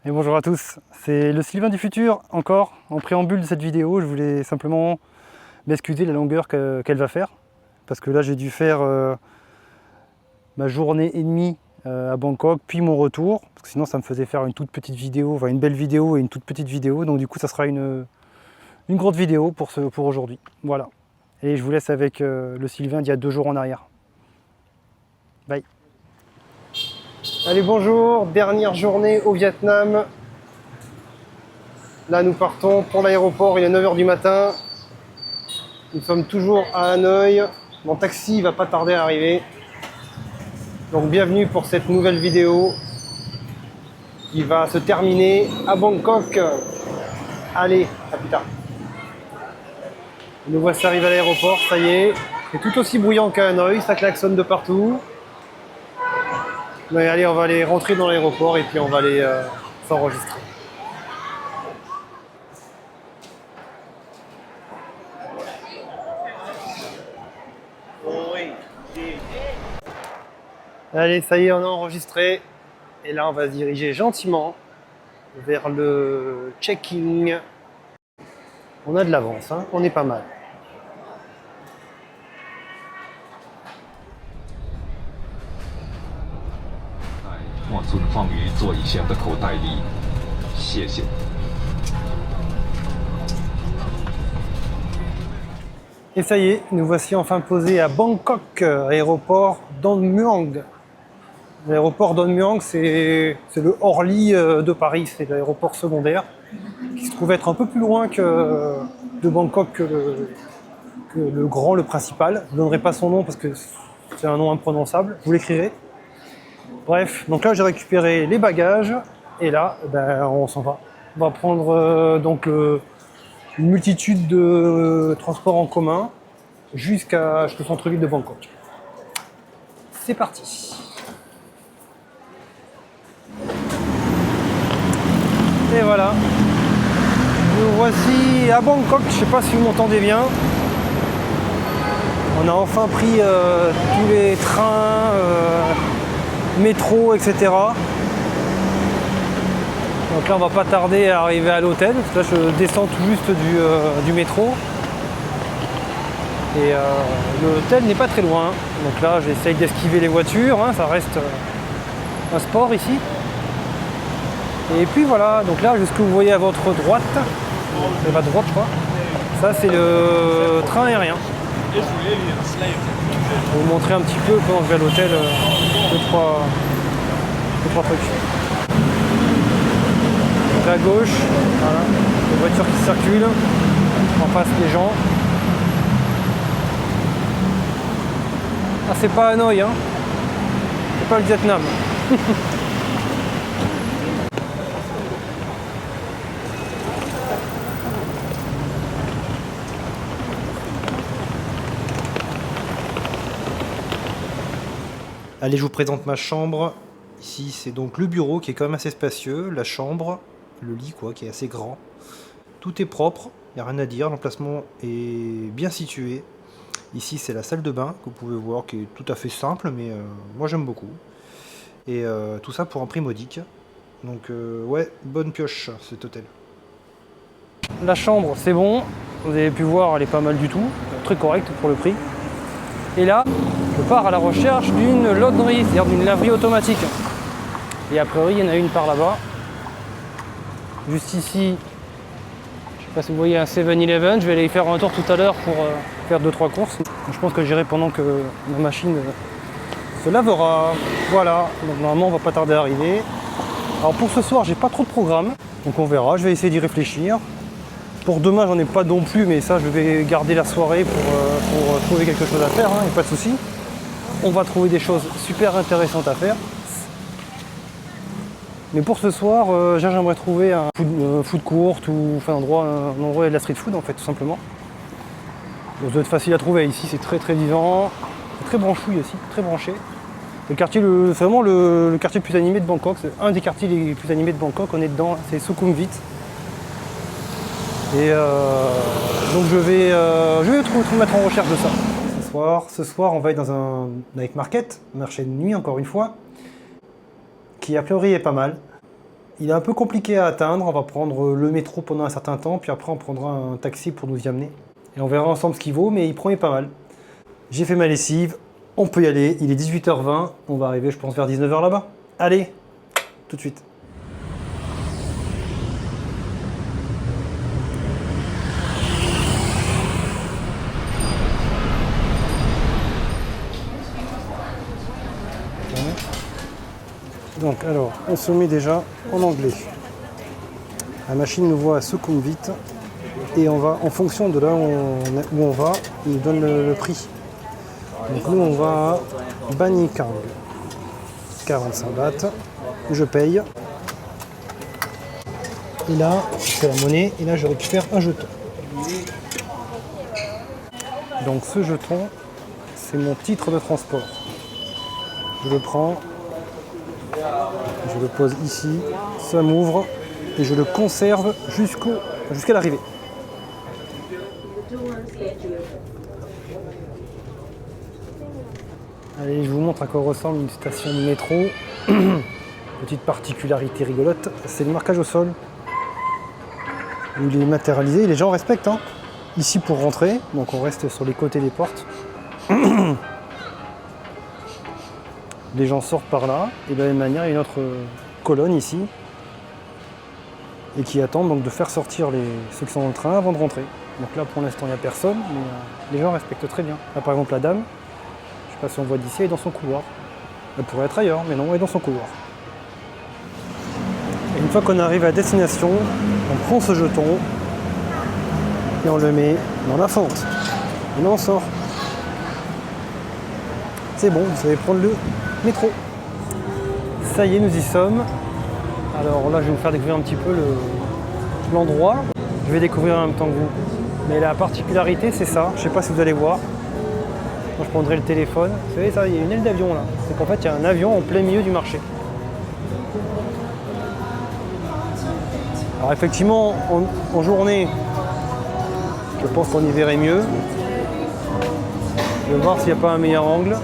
Et bonjour à tous, c'est le Sylvain du futur, encore, en préambule de cette vidéo. Je voulais simplement m'excuser de la longueur qu'elle va faire, parce que là j'ai dû faire ma journée et demie à Bangkok, puis mon retour, parce que sinon ça me faisait faire une toute petite vidéo, enfin une belle vidéo et une toute petite vidéo, donc du coup ça sera une grande vidéo pour aujourd'hui. Voilà. Et je vous laisse avec le Sylvain d'il y a 2 jours en arrière. Bye. Allez, bonjour, dernière journée au Vietnam. Là, nous partons pour l'aéroport, il est 9 h du matin. Nous sommes toujours à Hanoï. Mon taxi va pas tarder à arriver. Donc, bienvenue pour cette nouvelle vidéo qui va se terminer à Bangkok. Allez, à plus tard. Nous voici arrivés à l'aéroport, ça y est. C'est tout aussi bruyant qu'à Hanoï, ça klaxonne de partout. Mais allez, on va aller rentrer dans l'aéroport et puis on va aller s'enregistrer. Allez, ça y est, on a enregistré. Et là, on va se diriger gentiment vers le check-in. On a de l'avance, hein, on est pas mal. 莫存放于座椅前的口袋里，谢谢。 Et ça y est, nous voici enfin posés à Bangkok, aéroport Don Muang. L'aéroport Don Muang, c'est le Orly de Paris, c'est l'aéroport secondaire, qui se trouve être un peu plus loin de Bangkok que le grand, le principal. Je ne donnerai pas son nom parce que c'est un nom imprononçable, je vous l'écrirai. Bref, donc là j'ai récupéré les bagages, et là, ben, on s'en va. On va prendre une multitude de transports en commun jusqu'au centre-ville de Bangkok. C'est parti. Et voilà. Nous voici à Bangkok, je ne sais pas si vous m'entendez bien. On a enfin pris tous les trains, métro, etc. Donc là on va pas tarder à arriver à l'hôtel, parce que là je descends tout juste du métro. Et l'hôtel n'est pas très loin. Donc là j'essaye d'esquiver les voitures, hein, ça reste un sport ici. Et puis voilà, donc là ce que vous voyez à votre droite, c'est ma droite je crois, ça c'est le train aérien. Je vais vous montrer un petit peu quand je vais à l'hôtel, 2-3 trucs. Donc à gauche, voilà, les voitures qui circulent, en face les gens. Ah, c'est pas Hanoï, hein, c'est pas le Vietnam. Allez, je vous présente ma chambre. Ici, c'est donc le bureau qui est quand même assez spacieux, la chambre, le lit quoi, qui est assez grand. Tout est propre, il n'y a rien à dire, l'emplacement est bien situé. Ici, c'est la salle de bain que vous pouvez voir, qui est tout à fait simple, mais moi j'aime beaucoup. Et tout ça pour un prix modique. Donc ouais, bonne pioche cet hôtel. La chambre, c'est bon, vous avez pu voir, elle est pas mal du tout, très correcte pour le prix. Et là, je pars à la recherche d'une launderie, c'est-à-dire d'une laverie automatique. Et a priori, il y en a une par là-bas. Juste ici, je ne sais pas si vous voyez un 7-Eleven, je vais aller y faire un tour tout à l'heure pour faire 2-3 courses. Je pense que j'irai pendant que ma machine se lavera. Voilà, donc normalement on va pas tarder à arriver. Alors pour ce soir, j'ai pas trop de programme, donc on verra, je vais essayer d'y réfléchir. Pour demain, j'en ai pas non plus, mais ça, je vais garder la soirée pour trouver quelque chose à faire, hein, y a pas de souci. On va trouver des choses super intéressantes à faire. Mais pour ce soir, j'aimerais trouver un food court ou enfin, un endroit de la street food, en fait, tout simplement. Ça doit être facile à trouver. Ici, c'est très très vivant, c'est très branchouille aussi, très branché. Le quartier, c'est vraiment le quartier le plus animé de Bangkok. C'est un des quartiers les plus animés de Bangkok. On est dedans, c'est Sukhumvit. Et donc je vais me mettre en recherche de ça. Ce soir, on va être dans un night market, marché de nuit encore une fois, qui a priori est pas mal. Il est un peu compliqué à atteindre, on va prendre le métro pendant un certain temps, puis après on prendra un taxi pour nous y amener. Et on verra ensemble ce qu'il vaut, mais il promet pas mal. J'ai fait ma lessive, on peut y aller, il est 18h20, on va arriver je pense vers 19h là-bas. Allez, tout de suite. Donc alors, on se met déjà en anglais. La machine nous voit à Sukhumvit et on va, en fonction de là où on va, il nous donne le prix. Donc nous on va à Banikang, 45 bahts, je paye. Et là, c'est la monnaie et là je récupère un jeton. Donc ce jeton, c'est mon titre de transport. Je le prends. Je le pose ici, ça m'ouvre et je le conserve jusqu'à l'arrivée. Allez, je vous montre à quoi ressemble une station de métro. Petite particularité rigolote, c'est le marquage au sol. Il est matérialisé, les gens respectent. Hein. Ici pour rentrer, donc on reste sur les côtés des portes. Les gens sortent par là, et de la même manière, il y a une autre colonne ici, et qui attendent donc de faire sortir ceux qui sont dans le train avant de rentrer. Donc là, pour l'instant, il n'y a personne, mais les gens respectent très bien. Là, par exemple, la dame, je ne sais pas si on voit d'ici, elle est dans son couloir. Elle pourrait être ailleurs, mais non, elle est dans son couloir. Et une fois qu'on arrive à destination, on prend ce jeton, et on le met dans la fente. Et là, on sort. C'est bon, vous savez prendre le métro. Ça y est, nous y sommes. Alors là, je vais vous faire découvrir un petit peu l'endroit. Je vais découvrir en même temps que vous. Mais la particularité, c'est ça. Je ne sais pas si vous allez voir. Moi, je prendrai le téléphone. Vous savez, ça, il y a une aile d'avion là. C'est qu'en fait, il y a un avion en plein milieu du marché. Alors effectivement, en journée, je pense qu'on y verrait mieux. Je vais voir s'il n'y a pas un meilleur angle.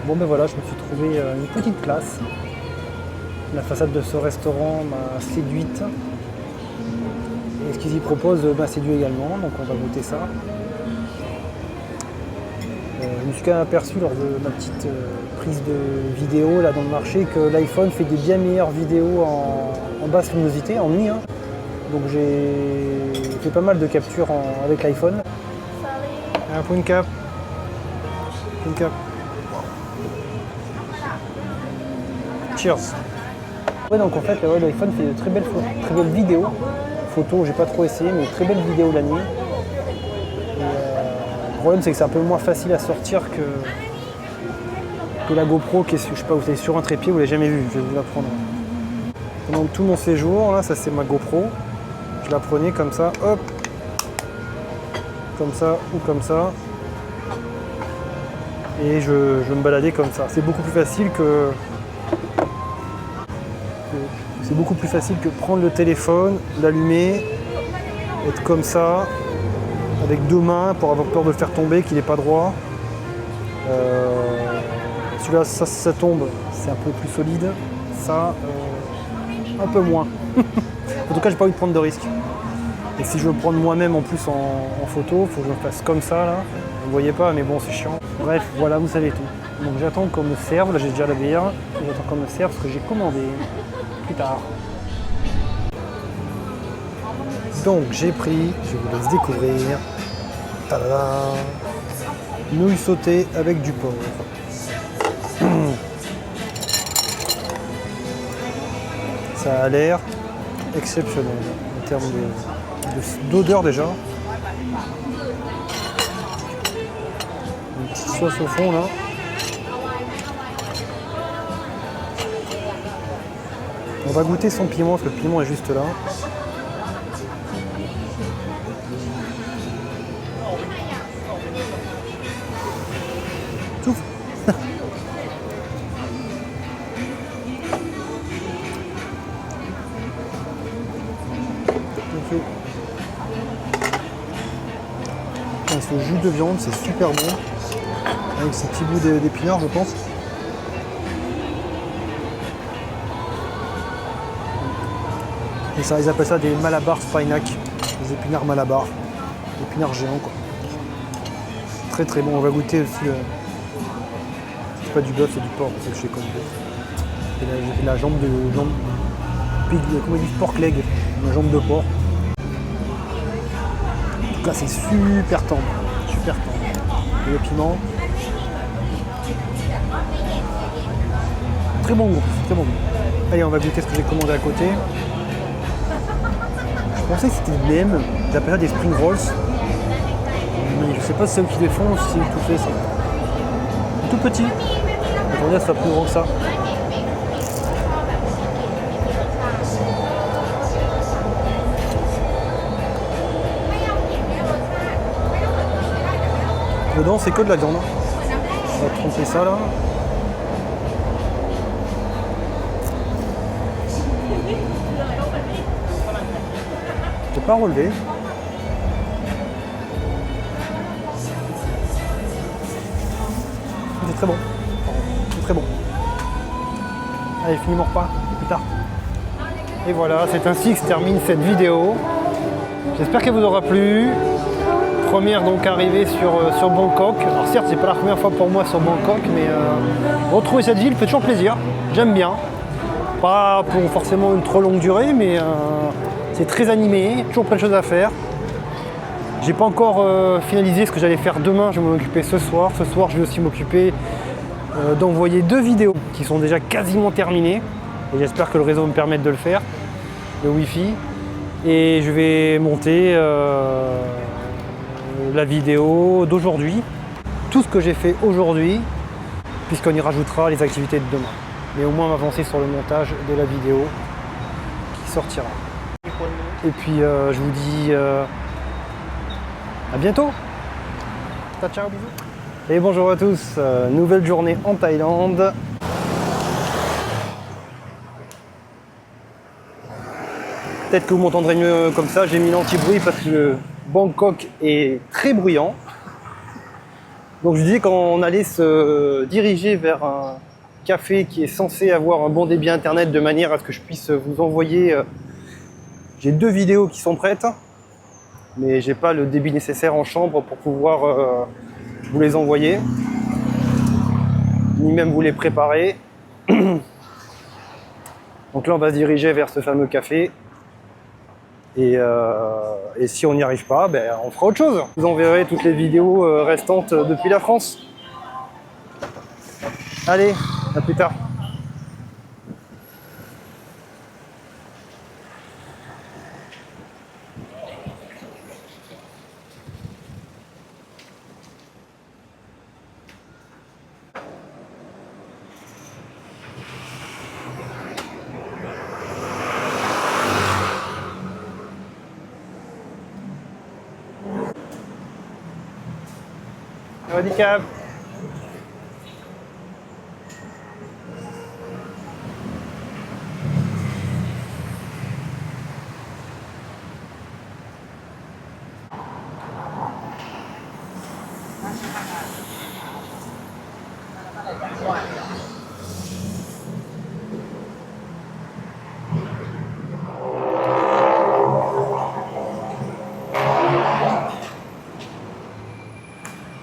Bon ben voilà, je me suis trouvé une petite place. La façade de ce restaurant m'a séduite. Et ce qu'ils y proposent m'a séduit également, donc on va goûter ça. Je me suis quand même aperçu lors de ma petite prise de vidéo là dans le marché que l'iPhone fait des bien meilleures vidéos en basse luminosité, en nuit. Hein. Donc j'ai fait pas mal de captures avec l'iPhone. Un point cap. Point cap. Cheers. Ouais, donc en fait l'iPhone fait de très belles vidéos. Photos, j'ai pas trop essayé, mais très belles vidéos la nuit. Le problème c'est que c'est un peu moins facile à sortir que la GoPro qui est, je sais pas, vous savez, sur un trépied, vous l'avez jamais vue, je vais vous la prendre. Pendant tout mon séjour, là, ça c'est ma GoPro. Je la prenais comme ça, hop, comme ça ou comme ça. Et je me baladais comme ça. C'est beaucoup plus facile que prendre le téléphone, l'allumer, être comme ça, avec deux mains pour avoir peur de le faire tomber, qu'il n'est pas droit. Celui-là, ça tombe, c'est un peu plus solide. Ça, un peu moins. En tout cas, j'ai pas envie de prendre de risques. Et si je veux prendre moi-même en plus en photo, il faut que je le fasse comme ça là. Vous ne voyez pas, mais bon, c'est chiant. Bref, voilà, vous savez tout. Donc j'attends qu'on me serve. Là, j'ai déjà la bière. J'attends qu'on me serve ce que j'ai commandé plus tard. Donc j'ai pris, je vous laisse découvrir. Tadada, nouilles sautées avec du porc. Ça a l'air exceptionnel en termes d'odeur déjà. Une petite sauce au fond là. On va goûter son piment parce que le piment est juste là. Tout. Ce jus de viande, c'est super bon. Avec ces petits bouts d'épinards, je pense. Et ça, ils appellent ça des Malabar Spinac. Des épinards Malabar. Des épinards géants, quoi. Très très bon. On va goûter aussi. C'est pas du bœuf, c'est du porc, c'est que je sais comme bœuf. J'ai fait la jambe de. Pig, comment ils disent, pork leg. La jambe de porc. En tout cas, c'est super tendre. Super tendre. Et le piment. Très bon goût, très bon goût. Allez, on va goûter ce que j'ai commandé à côté. Je pensais que c'était le même. Ils appellent ça des spring rolls. Mais je sais pas si c'est eux qui les font ou si c'est tout fait ça. Tout petit. Attendez, ça soit plus grand que ça. Dedans, c'est que de la viande. On va tromper ça là. Je n'ai pas relevé. C'est très bon. C'est très bon. Allez, finis mon repas. Plus tard. Et voilà, c'est ainsi que se termine cette vidéo. J'espère qu'elle vous aura plu. Première donc arrivée sur Bangkok. Alors certes, c'est pas la première fois pour moi sur Bangkok, mais retrouver cette ville fait toujours plaisir. J'aime bien. Pas pour forcément une trop longue durée, mais c'est très animé, toujours plein de choses à faire. J'ai pas encore finalisé ce que j'allais faire demain, je vais m'en occuper ce soir. Ce soir, je vais aussi m'occuper d'envoyer 2 vidéos qui sont déjà quasiment terminées. Et j'espère que le réseau me permette de le faire, le Wi-Fi. Et je vais monter la vidéo d'aujourd'hui, tout ce que j'ai fait aujourd'hui, puisqu'on y rajoutera les activités de demain. Mais au moins m'avancer sur le montage de la vidéo qui sortira. Et puis je vous dis à bientôt. Ciao, bisous. Et bonjour à tous, nouvelle journée en Thaïlande. Peut-être que vous m'entendrez mieux comme ça, j'ai mis l'anti-bruit parce que Bangkok est très bruyant. Donc je disais qu'on allait se diriger vers un café qui est censé avoir un bon débit internet de manière à ce que je puisse vous envoyer. J'ai 2 vidéos qui sont prêtes, mais j'ai pas le débit nécessaire en chambre pour pouvoir vous les envoyer, ni même vous les préparer. Donc là on va se diriger vers ce fameux café. Et si on n'y arrive pas, ben, on fera autre chose. Je vous enverrai toutes les vidéos restantes depuis la France. Allez, à plus tard. Handicap.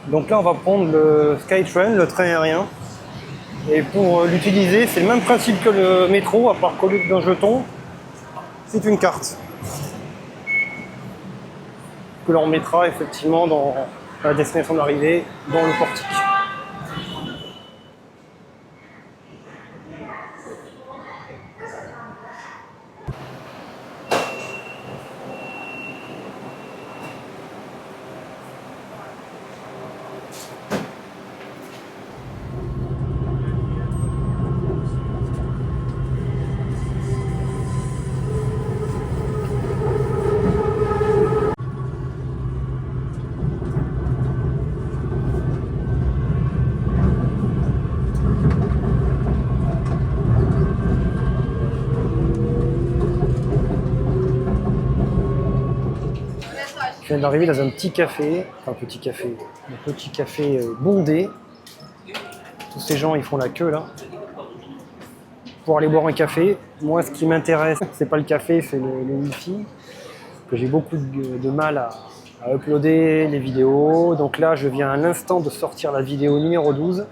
Donc là on va prendre le Skytrain, le train aérien. Et pour l'utiliser, c'est le même principe que le métro, à part qu'au lieu d'un jeton, c'est une carte. Que l'on mettra effectivement dans la destination d'arrivée, dans le portique. Je viens d'arriver dans un petit café, un petit café bondé. Tous ces gens, ils font la queue là pour aller boire un café. Moi, ce qui m'intéresse, c'est pas le café, c'est le wifi. Que j'ai beaucoup de mal à uploader les vidéos. Donc là, je viens à l'instant de sortir la vidéo numéro 12.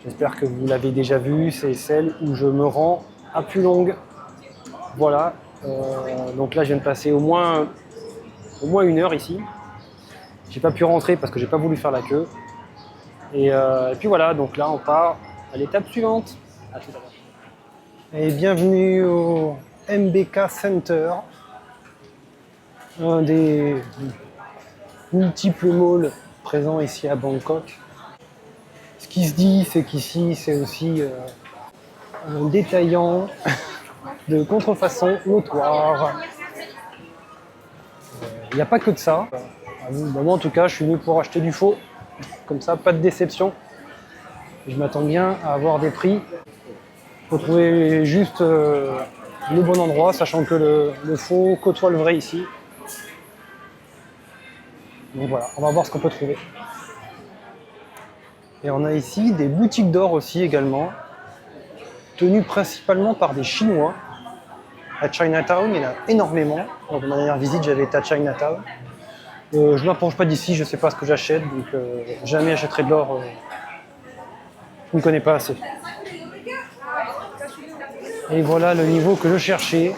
J'espère que vous l'avez déjà vue. C'est celle où je me rends à Pulong. Voilà. Donc là, je viens de passer au moins 1 heure ici. J'ai pas pu rentrer parce que j'ai pas voulu faire la queue. Et puis voilà, donc là, on part à l'étape suivante. À tout à l'heure. Et bienvenue au MBK Center. Un des multiples malls présents ici à Bangkok. Ce qui se dit, c'est qu'ici, c'est aussi un détaillant de contrefaçon notoire. Il n'y a pas que de ça. Moi, en tout cas, je suis venu pour acheter du faux. Comme ça, pas de déception. Je m'attends bien à avoir des prix. Il faut trouver juste le bon endroit, sachant que le faux côtoie le vrai ici. Donc voilà, on va voir ce qu'on peut trouver. Et on a ici des boutiques d'or aussi également, tenues principalement par des Chinois. À Chinatown, il y en a énormément. Donc ma dernière visite, j'avais été à Chinatown. Je ne m'approche pas d'ici, je ne sais pas ce que j'achète, donc jamais j'achèterai de l'or. Je ne connais pas assez. Et voilà le niveau que je cherchais.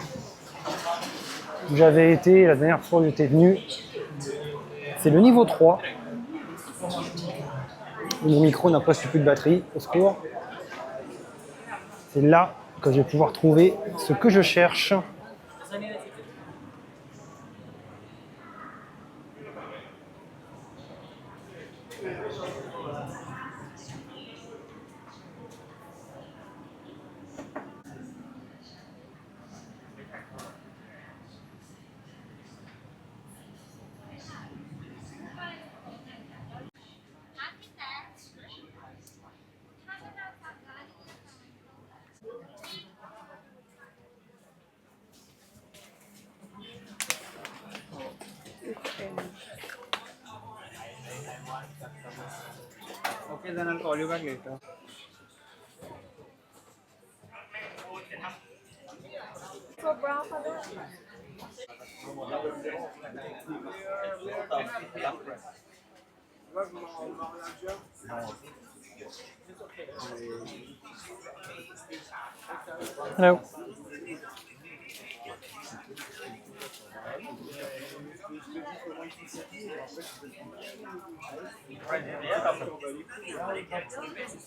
Où j'avais été la dernière fois où j'étais venu. C'est le niveau 3. Mon micro n'a pas suffi de batterie, au secours. C'est là que je vais pouvoir trouver ce que je cherche. Okay, then I'll call you back later. For brown color. Hello.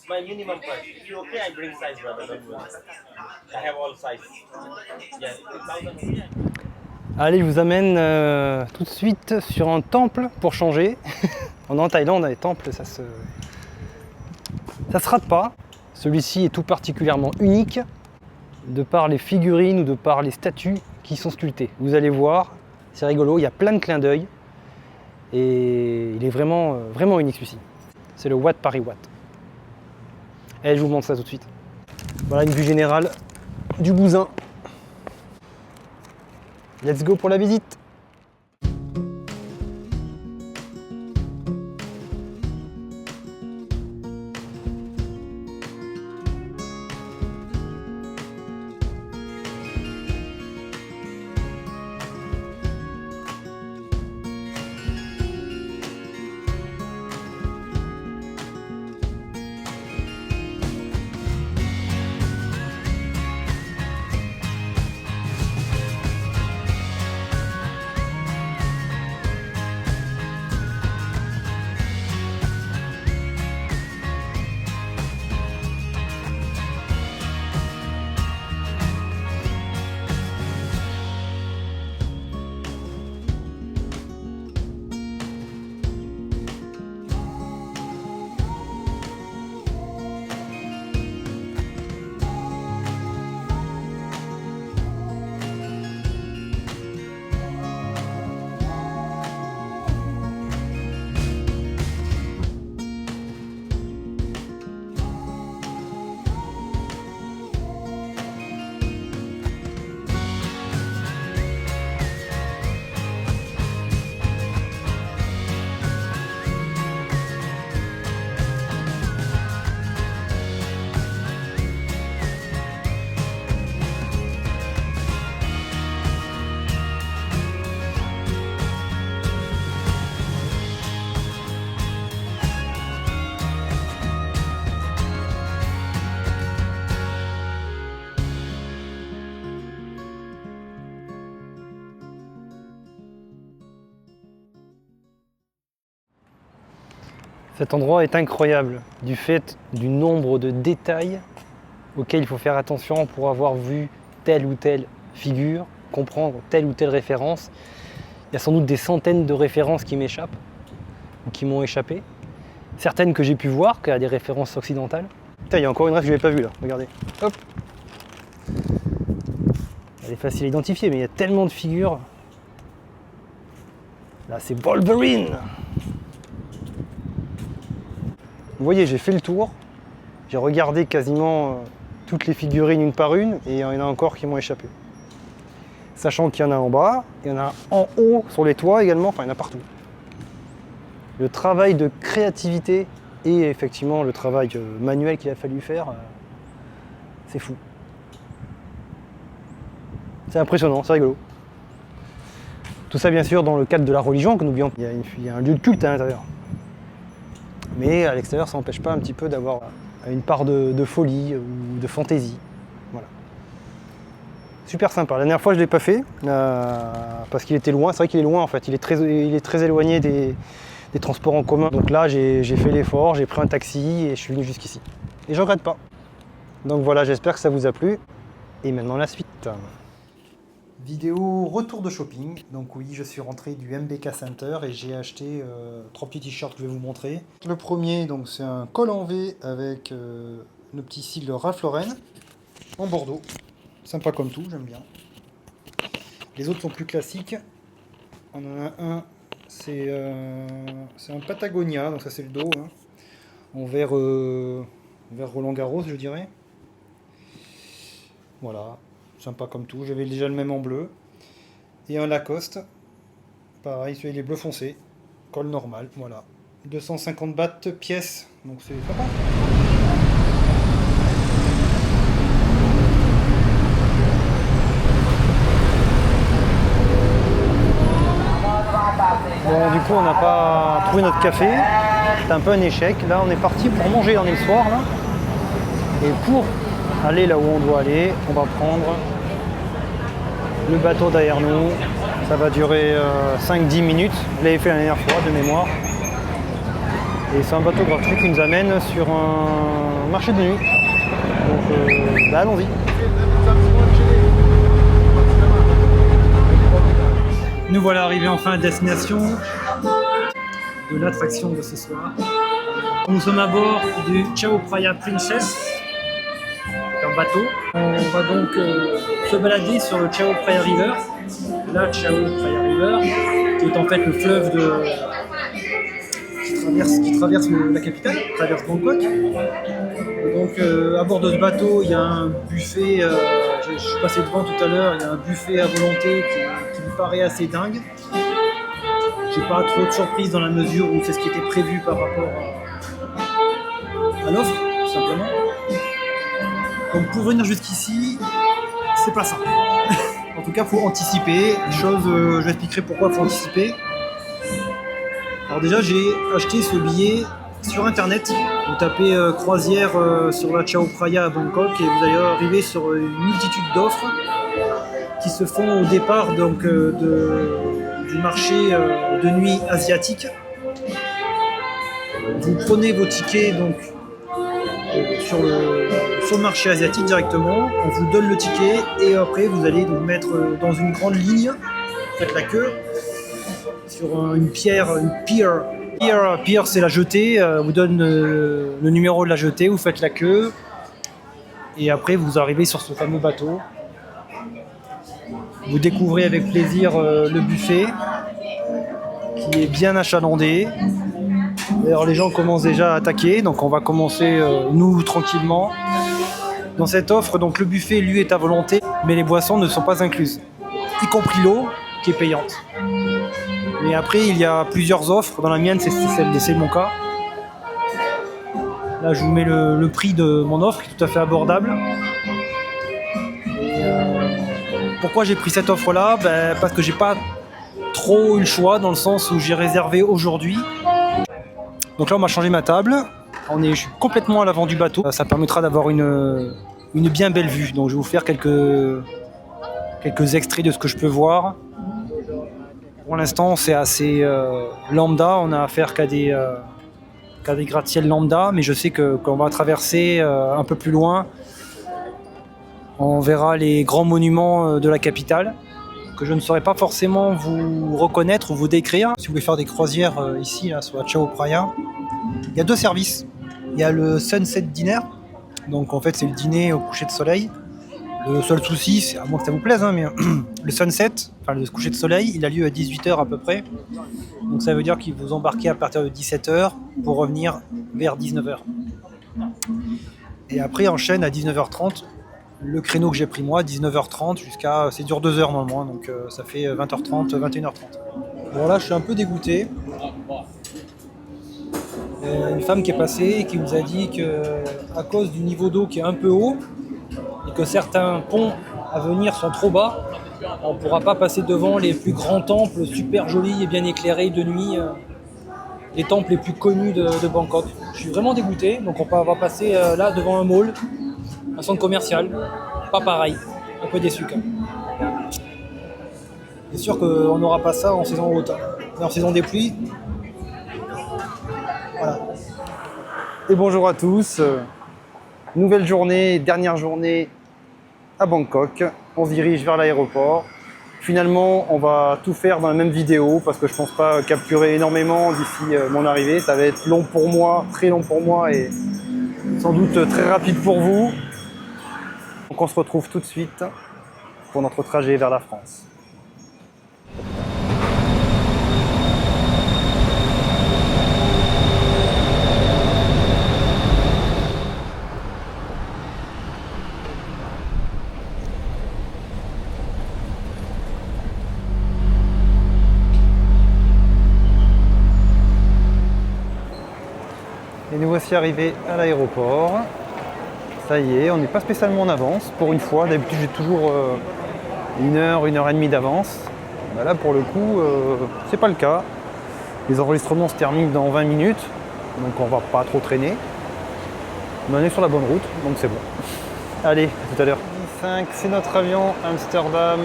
My minimum price. If you're okay, I bring size rather than I have all size. Yeah, 1,000. Allez, je vous amène tout de suite sur un temple pour changer. On est en Thaïlande, les temples, ça se rate pas. Celui-ci est tout particulièrement unique de par les figurines ou de par les statues qui sont sculptées. Vous allez voir, c'est rigolo, il y a plein de clins d'œil et il est vraiment, vraiment unique celui-ci. C'est le Wat Paris Wat. Et je vous montre ça tout de suite. Voilà une vue générale du Bousin. Let's go pour la visite. Cet endroit est incroyable du fait du nombre de détails auxquels il faut faire attention pour avoir vu telle ou telle figure, comprendre telle ou telle référence. Il y a sans doute des centaines de références qui m'échappent ou qui m'ont échappé. Certaines que j'ai pu voir, qu'il y a des références occidentales. Putain, il y a encore une rêve que je n'avais pas vue là, regardez. Hop. Elle est facile à identifier, mais il y a tellement de figures. Là, c'est Wolverine. Vous voyez, j'ai fait le tour. J'ai regardé quasiment toutes les figurines une par une, et il y en a encore qui m'ont échappé. Sachant qu'il y en a en bas, il y en a en haut, sur les toits également, enfin il y en a partout. Le travail de créativité et effectivement le travail manuel qu'il a fallu faire, c'est fou. C'est impressionnant, c'est rigolo. Tout ça bien sûr dans le cadre de la religion, que n'oublions pas, il y a un lieu de culte à l'intérieur. Mais à l'extérieur, ça n'empêche pas un petit peu d'avoir une part de folie ou de fantaisie. Voilà. Super sympa. La dernière fois, je ne l'ai pas fait parce qu'il était loin. C'est vrai qu'il est loin en fait. Il est très éloigné des transports en commun. Donc là, j'ai fait l'effort, j'ai pris un taxi et je suis venu jusqu'ici. Et je ne regrette pas. Donc voilà, j'espère que ça vous a plu. Et maintenant la suite. Vidéo retour de shopping. Donc oui, je suis rentré du MBK Center et j'ai acheté 3 petits t-shirts que je vais vous montrer. Le premier, donc c'est un col en V avec le petit style Ralph Lauren en bordeaux. Sympa comme tout, j'aime bien. Les autres sont plus classiques. On en a un, c'est un Patagonia, donc ça c'est le dos, hein, en vert Roland Garros, je dirais. Voilà, sympa comme tout. J'avais déjà le même en bleu. Et un Lacoste, pareil, celui-là il est bleu foncé, col normal, voilà. 250 bahts pièce, donc c'est sympa. Bon, du coup, on n'a pas trouvé notre café. C'est un peu un échec. Là, on est parti pour manger. On est le soir, là. Et pour aller là où on doit aller, on va prendre le bateau derrière nous. Ça va durer 5-10 minutes. Je l'avais fait la dernière fois, de mémoire. Et c'est un bateau gratuit qui nous amène sur un marché de nuit. Donc, allons-y. Nous voilà arrivés enfin à destination de l'attraction de ce soir. Nous sommes à bord du Chao Phraya Princess, un bateau. On va donc se balader sur le Chao Phraya River, la Chao Phraya River, qui est en fait le fleuve qui traverse la capitale, qui traverse Bangkok. Et donc à bord de ce bateau, il y a un buffet, je suis passé devant tout à l'heure, il y a un buffet à volonté qui me paraît assez dingue. J'ai pas trop de surprise dans la mesure où c'est ce qui était prévu par rapport à l'offre, tout simplement. Donc pour venir jusqu'ici, c'est pas simple. En tout cas, faut anticiper. Je expliquerai pourquoi il faut anticiper. Alors déjà, j'ai acheté ce billet sur internet. Vous tapez croisière sur la Chao Phraya à Bangkok et vous allez arriver sur une multitude d'offres qui se font au départ donc, du marché de nuit asiatique. Vous prenez vos tickets donc, sur le marché asiatique directement, on vous donne le ticket et après vous allez vous mettre dans une grande ligne, vous faites la queue, sur une pier, c'est la jetée, vous donne le numéro de la jetée, vous faites la queue et après vous arrivez sur ce fameux bateau. Vous découvrez avec plaisir le buffet qui est bien achalandé. D'ailleurs les gens commencent déjà à attaquer, donc on va commencer nous tranquillement. Dans cette offre, donc le buffet lui est à volonté, mais les boissons ne sont pas incluses, y compris l'eau qui est payante. Mais après il y a plusieurs offres, dans la mienne c'est mon cas. Là je vous mets le prix de mon offre qui est tout à fait abordable. Et, pourquoi j'ai pris cette offre là? Parce que j'ai pas trop eu le choix dans le sens où j'ai réservé aujourd'hui. Donc là on m'a changé ma table, je suis complètement à l'avant du bateau, ça permettra d'avoir une bien belle vue. Donc je vais vous faire quelques extraits de ce que je peux voir. Pour l'instant c'est assez lambda, on a affaire qu'à des qu'à des gratte-ciel lambda, mais je sais que quand on va traverser un peu plus loin, on verra les grands monuments de la capitale, que je ne saurais pas forcément vous reconnaître ou vous décrire. Si vous voulez faire des croisières ici, là, sur la Chao Phraya, il y a 2 services. Il y a le Sunset Dinner, donc en fait c'est le dîner au coucher de soleil. Le seul souci, c'est à moins que ça vous plaise, hein, mais le sunset, enfin le coucher de soleil, il a lieu à 18h à peu près. Donc ça veut dire qu'il vous embarquez à partir de 17h pour revenir vers 19h. Et après enchaîne à 19h30, le créneau que j'ai pris moi, 19h30 jusqu'à... C'est dure 2 heures normalement, donc ça fait 20h30, 21h30. Bon là je suis un peu dégoûté. Une femme qui est passée et qui nous a dit qu'à cause du niveau d'eau qui est un peu haut, et que certains ponts à venir sont trop bas, on ne pourra pas passer devant les plus grands temples super jolis et bien éclairés de nuit, les temples les plus connus de Bangkok. Je suis vraiment dégoûté, donc on va passer là devant un mall, un centre commercial, pas pareil, un peu déçu quand même. C'est sûr qu'on n'aura pas ça en saison haute, en saison des pluies. Voilà. Et bonjour à tous. Nouvelle journée, dernière journée à Bangkok. On se dirige vers l'aéroport. Finalement, on va tout faire dans la même vidéo parce que je pense pas capturer énormément d'ici mon arrivée. Ça va être long pour moi, très long pour moi et sans doute très rapide pour vous. Donc on se retrouve tout de suite pour notre trajet vers la France. Et nous voici arrivés à l'aéroport. Ça y est, on n'est pas spécialement en avance pour une fois. D'habitude j'ai toujours 1 heure, 1 heure et demie d'avance. Bah là pour le coup, c'est pas le cas. Les enregistrements se terminent dans 20 minutes, donc on va pas trop traîner. Mais on est sur la bonne route, donc c'est bon. Allez, à tout à l'heure. 5, c'est notre avion, Amsterdam.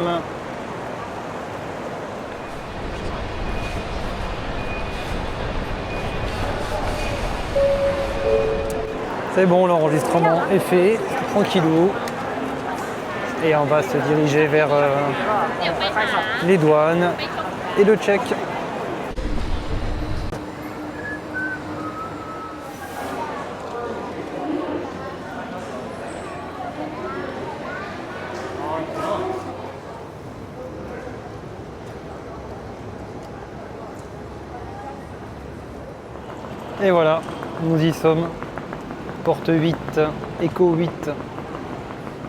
C'est bon, l'enregistrement est fait, tranquillou. Et on va se diriger vers les douanes et le check. Et voilà, nous y sommes. Porte 8, Echo 8.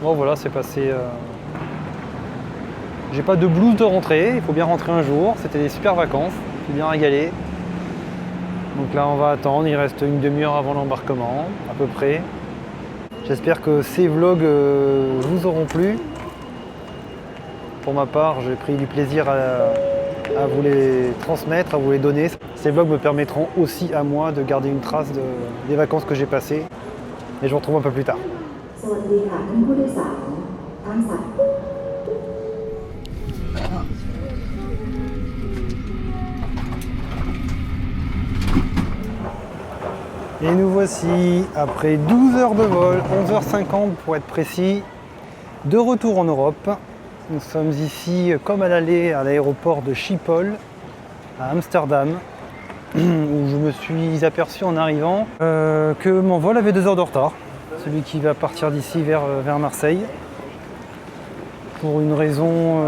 Bon voilà, c'est passé. J'ai pas de blues de rentrée, il faut bien rentrer un jour. C'était des super vacances, j'ai bien régalé. Donc là on va attendre, il reste une demi-heure avant l'embarquement, à peu près. J'espère que ces vlogs vous auront plu. Pour ma part, j'ai pris du plaisir à vous les transmettre, à vous les donner. Ces vlogs me permettront aussi à moi de garder une trace des vacances que j'ai passées. Et je vous retrouve un peu plus tard. Et nous voici, après 12 heures de vol, 11h50 pour être précis, de retour en Europe. Nous sommes ici, comme à l'aller, à l'aéroport de Schiphol, à Amsterdam, où je me suis aperçu en arrivant que mon vol avait 2 heures de retard, celui qui va partir d'ici vers Marseille, pour une raison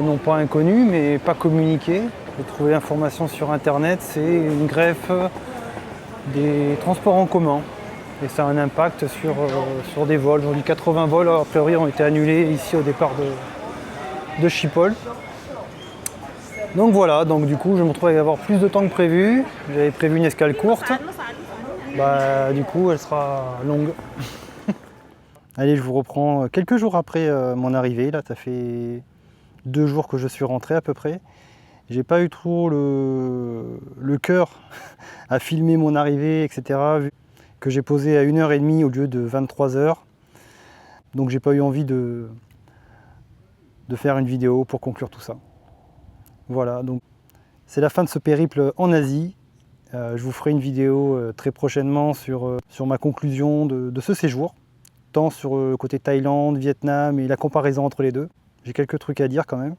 non pas inconnue, mais pas communiquée. J'ai trouvé l'information sur internet, c'est une greffe des transports en commun, et ça a un impact sur des vols. Aujourd'hui 80 vols a priori ont été annulés ici au départ de Schiphol. Donc voilà, donc du coup je me retrouve à avoir plus de temps que prévu. J'avais prévu une escale courte. Bah du coup elle sera longue. Allez, je vous reprends quelques jours après mon arrivée. Là, ça fait 2 jours que je suis rentré à peu près. J'ai pas eu trop le cœur à filmer mon arrivée, etc. Vu que j'ai posé à 1h30 au lieu de 23h. Donc j'ai pas eu envie de faire une vidéo pour conclure tout ça. Voilà, donc c'est la fin de ce périple en Asie. Je vous ferai une vidéo très prochainement sur ma conclusion de ce séjour, tant sur le côté Thaïlande, Vietnam et la comparaison entre les deux. J'ai quelques trucs à dire quand même.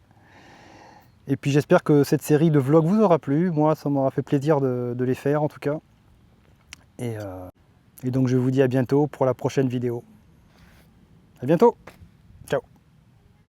Et puis j'espère que cette série de vlogs vous aura plu. Moi, ça m'aura fait plaisir de les faire en tout cas. Et donc je vous dis à bientôt pour la prochaine vidéo. À bientôt!